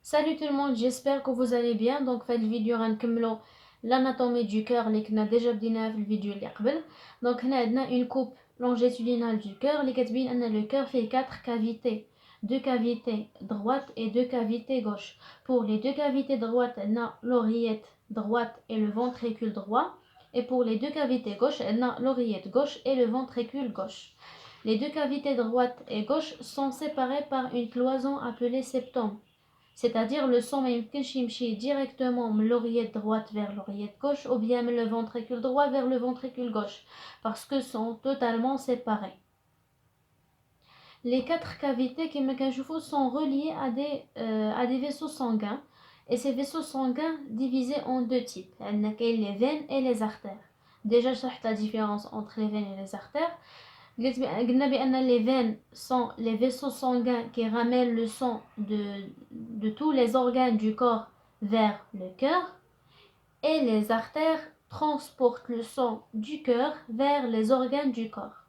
Salut tout le monde, j'espère que vous allez bien. Donc في هذه الفيديو غنكملوا l'anatomie du cœur اللي كنا ديجا بديناها في الفيديو اللي قبل. Donc هنا عندنا une coupe longitudinale du cœur اللي كتبين ان le cœur fait 4 cavités, deux cavités droite et deux cavités gauche. Pour les deux cavités droite, عندنا l'oreillette droite et le ventricule droit, et pour les deux cavités gauche, عندنا l'oreillette gauche et le ventricule gauche. Les deux cavités droite et gauche sont séparées par une cloison appelée septum. C'est-à-dire le sang ما يمكنش يمشي directement من l'oreillette droite vers l'oreillette gauche ou bien من le ventricule droit vers le ventricule gauche parce que sont totalement séparés. Les quatre cavités كما كنشوفوا sont reliées à des vaisseaux sanguins, et ces vaisseaux sanguins divisés en deux types. عندنا كاين les veines et les artères. Déjà شرحت la différence entre les veines et les artères. قلنا بأن les veines sont les vaisseaux sanguins qui ramènent le sang de tous les organes du corps vers le cœur, et les artères transportent le sang du cœur vers les organes du corps.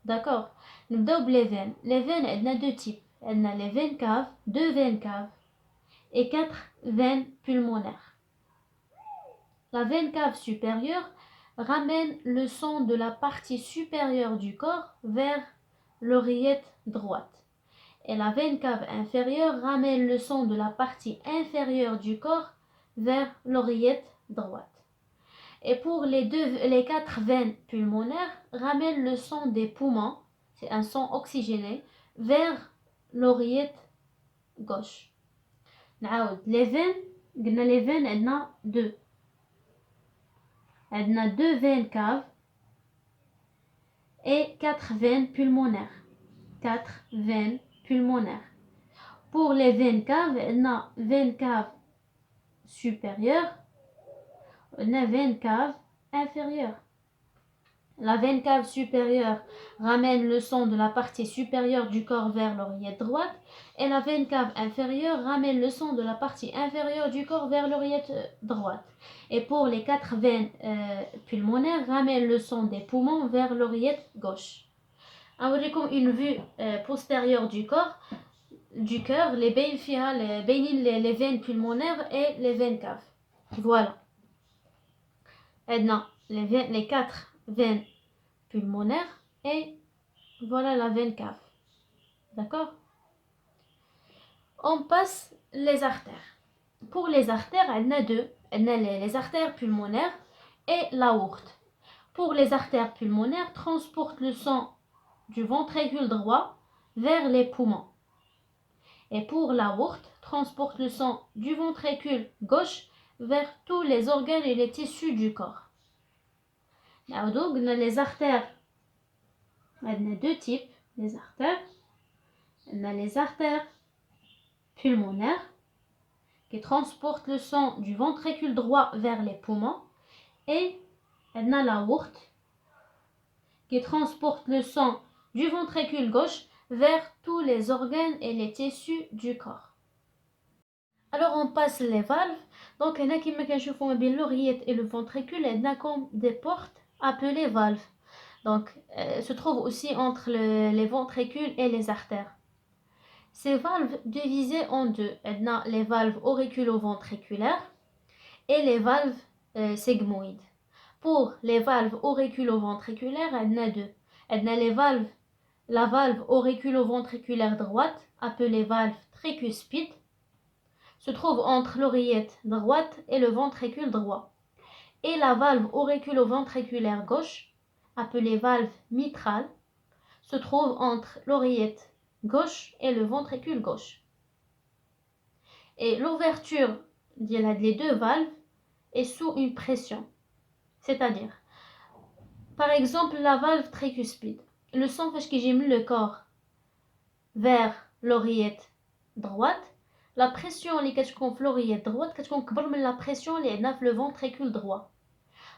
D'accord. نبداو بلي veines. Les veines عندنا deux types. عندنا les veines caves, deux veines caves et 4 veines pulmonaires. La veine cave supérieure ramène le sang de la partie supérieure du corps vers l'oreillette droite. Et la veine cave inférieure ramène le sang de la partie inférieure du corps vers l'oreillette droite. Et pour les 4 veines pulmonaires, ramènent le sang des poumons, c'est un sang oxygéné, vers l'oreillette gauche. Les veines, عندنا deux. عندنا deux veines caves et 4 veines pulmonaires. 4 veines pulmonaires. Pour les veines caves, عندنا veine cave supérieure, عندنا veine cave inférieure. La veine cave supérieure ramène le sang de la partie supérieure du corps vers l'oreillette droite, et la veine cave inférieure ramène le sang de la partie inférieure du corps vers l'oreillette droite. Et pour les 4 veines pulmonaires, ramène le sang des poumons vers l'oreillette gauche. نوريكم une vue postérieure du corps, du cœur, les veines pulmonaires et les veines caves. Voilà. عندنا les 4 veines pulmonaires et voilà la veine cave. D'accord. On passe les artères. Pour les artères, on a deux. On a les artères pulmonaires et l'aorte. Pour les artères pulmonaires, transportent le sang du ventricule droit vers les poumons. Et pour l'aorte, transporte le sang du ventricule gauche vers tous les organes et les tissus du corps. Donc, on a les artères. On a deux types les artères. On a les artères pulmonaires qui transportent le sang du ventricule droit vers les poumons, et on a l'aorte qui transporte le sang du ventricule gauche vers tous les organes et les tissus du corps. Alors on passe les valves. Donc il y en a qui me l'oreillette et le ventricule, il y en a comme des portes appelées valves. Donc se trouvent aussi entre les ventricules et les artères. Ces valves divisées en deux, on a les valves auriculo-ventriculaires et les valves sigmoïdes. Pour les valves auriculo-ventriculaires, on a deux. On a la valve auriculo-ventriculaire droite, appelée valve tricuspide, se trouve entre l'oreillette droite et le ventricule droit. Et la valve auriculo-ventriculaire gauche, appelée valve mitrale, se trouve entre l'oreillette gauche et le ventricule gauche. Et l'ouverture des deux valves est sous une pression. C'est-à-dire, par exemple, la valve tricuspide. Le sang fait qu'il le corps vers l'oreillette droite. La pression qui est dans l'oreillette droite est plus grande que la pression qui est dans le ventricule droit.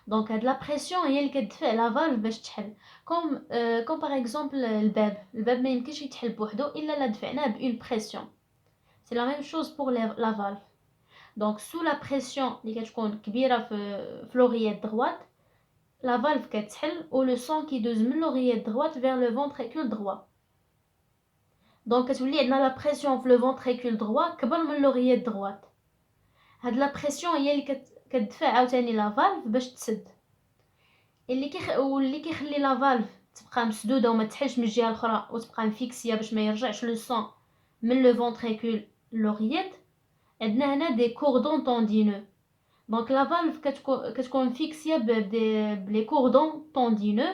Donc, la pression est qui fait la valve باش تحل. Comme par exemple الباب ما يمكنش يتحل بوحدو إلا لا دفعناه بune pression. C'est la même chose pour la valve. Donc, sous la pression qui est كبيرة في l'oreillette droite, la valve كتحل ou le sang qui doit de l'oreillette droite vers le ventricule droit. دونك كتولي عندنا لا بريسيون في لو فونتريكول droit كبر من لورييت droite. هاد لا بريسيون هي اللي كتدفع عاوتاني لا فالف باش تسد، واللي كيخلي لا فالف تبقى مسدوده وما تحلش من الجهه الاخرى وتبقى مفيكسيه باش ما يرجعش لو سون من لو فونتريكول لورييت. عندنا هنا دي كوردون طوندينو. دونك لا فالف كتكون فيكسيه بلي كوردون طوندينو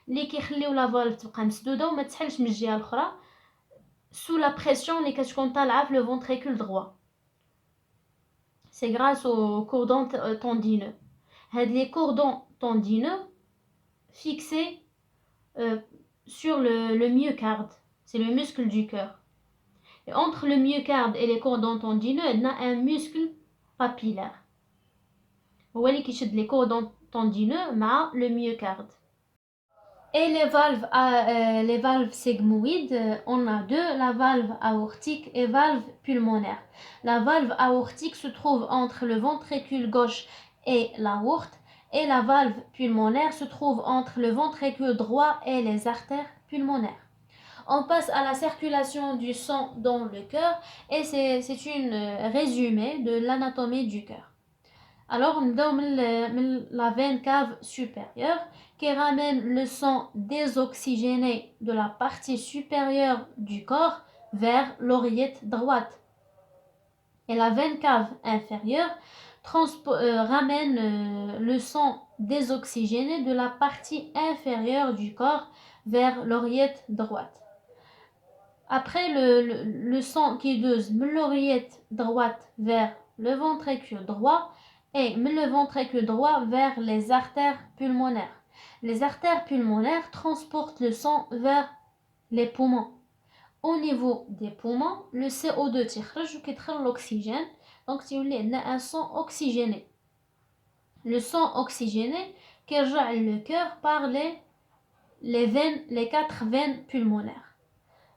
اللي كيخليو لا فالف تبقى مسدوده وما تحلش من الجهه الاخرى sous la pression اللي كتكون طالعه في لو فونتريكول droit. C'est grâce aux cordons tendineux. هاد les cordons tendineux fixés sur le myocarde, c'est le muscle du cœur. Et entre le myocarde et les cordons tendineux, il y a un muscle papillaire. هو اللي كيشد les cordons tendineux مع le myocarde. Et les valves sigmoïdes, on a deux, la valve aortique et valve pulmonaire. La valve aortique se trouve entre le ventricule gauche et l'aorte, et la valve pulmonaire se trouve entre le ventricule droit et les artères pulmonaires. On passe à la circulation du sang dans le cœur, et c'est un résumé de l'anatomie du cœur. Alors, on donne la veine cave supérieure qui ramène le sang désoxygéné de la partie supérieure du corps vers l'oreillette droite. Et la veine cave inférieure ramène le sang désoxygéné de la partie inférieure du corps vers l'oreillette droite. Après, le sang qui dose de l'oreillette droite vers le ventricule droit et le ventricule droit vers les artères pulmonaires. Les artères pulmonaires transportent le sang vers les poumons. Au niveau des poumons, le CO2 تخرج وكيدخل l'oxygène, donc تولي عندنا un sang oxygéné. Le sang oxygéné كيرجع le cœur par les 4 veines pulmonaires.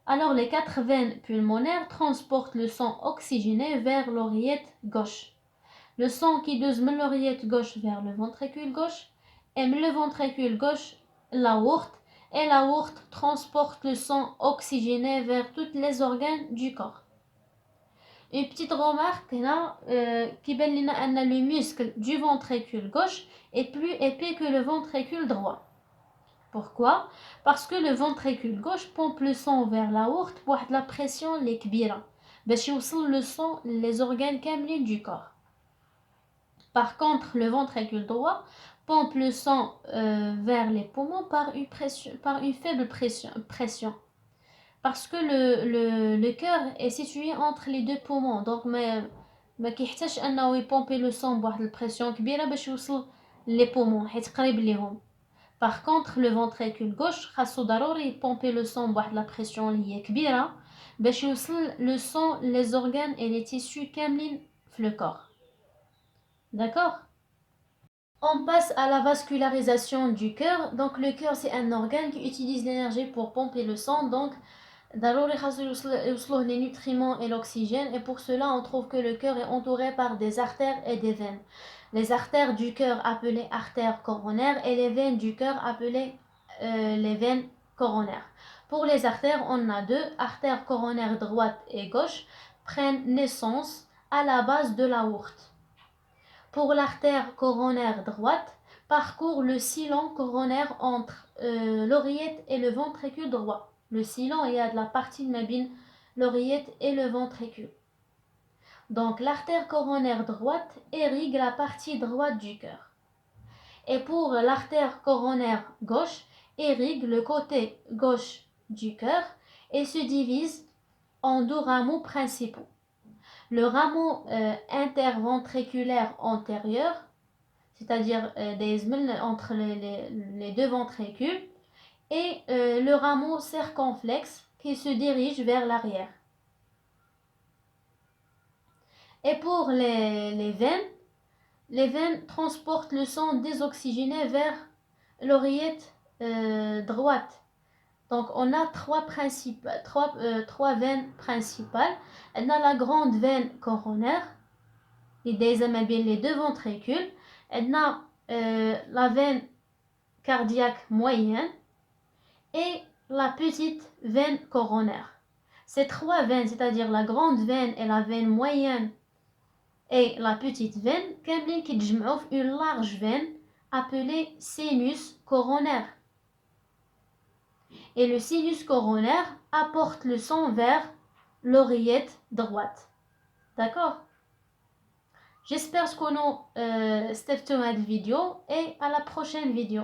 Alors les 4 veines pulmonaires transportent le sang oxygéné vers l'oreillette gauche. Le sang qui dose de l'oreillette gauche vers le ventricule gauche, et le ventricule gauche l'aorte, et l'aorte transporte le sang oxygéné vers tous les organes du corps. Une petite remarque là, qui que le muscle du ventricule gauche est plus épais que le ventricule droit. Pourquoi? Parce que le ventricule gauche pompe le sang vers l'aorte pour la pression les كبيرة باش يوصل le sang les organes كاملين du corps. Par contre, le ventricule droit pompe le sang vers les poumons par une faible pression. Parce que le cœur est situé entre les deux poumons. Donc, ما كيحتاجش انه يبومبي le sang بواحد البريسيون كبيرة باش يوصل les poumons حيت قريب ليهم. Par contre, le ventricule gauche خاصو ضروري يبومبي le sang بواحد la pression اللي هي كبيرة باش يوصل le sang les organes et les tissus كاملين في le corps. D'accord? On passe à la vascularisation du cœur. Donc le cœur c'est un organe qui utilise l'énergie pour pomper le sang. Donc ضروري خاصو يوصلوه les nutriments et l'oxygène, et pour cela on trouve que le cœur est entouré par des artères et des veines. Les artères du cœur appelées artères coronaires et les veines du cœur appelées les veines coronaires. Pour les artères, on a deux artères coronaires droite et gauche prennent naissance à la base de l'aorte. Pour l'artère coronaire droite, parcourt le sillon coronaire entre l'oreillette et le ventricule droit. Le sillon est à la partie de l'oreillette et le ventricule. Donc l'artère coronaire droite irrigue la partie droite du cœur. Et pour l'artère coronaire gauche, irrigue le côté gauche du cœur et se divise en deux rameaux principaux. Le rameau interventriculaire antérieur, c'est-à-dire entre les deux ventricules, et le rameau circonflexe qui se dirige vers l'arrière. Et pour les veines transportent le sang désoxygéné vers l'oreillette droite. Donc on a trois veines principales. On a la grande veine coronaire, qui est bien les deux ventricules. On a la veine cardiaque moyenne et la petite veine coronaire. Ces trois veines, c'est-à-dire la grande veine et la veine moyenne et la petite veine, كاملين كيتجمعوا في une large veine appelée sinus coronaire. Et le sinus coronaire apporte le sang vers l'oreillette droite. D'accord? J'espère que vous avez cette vidéo et à la prochaine vidéo.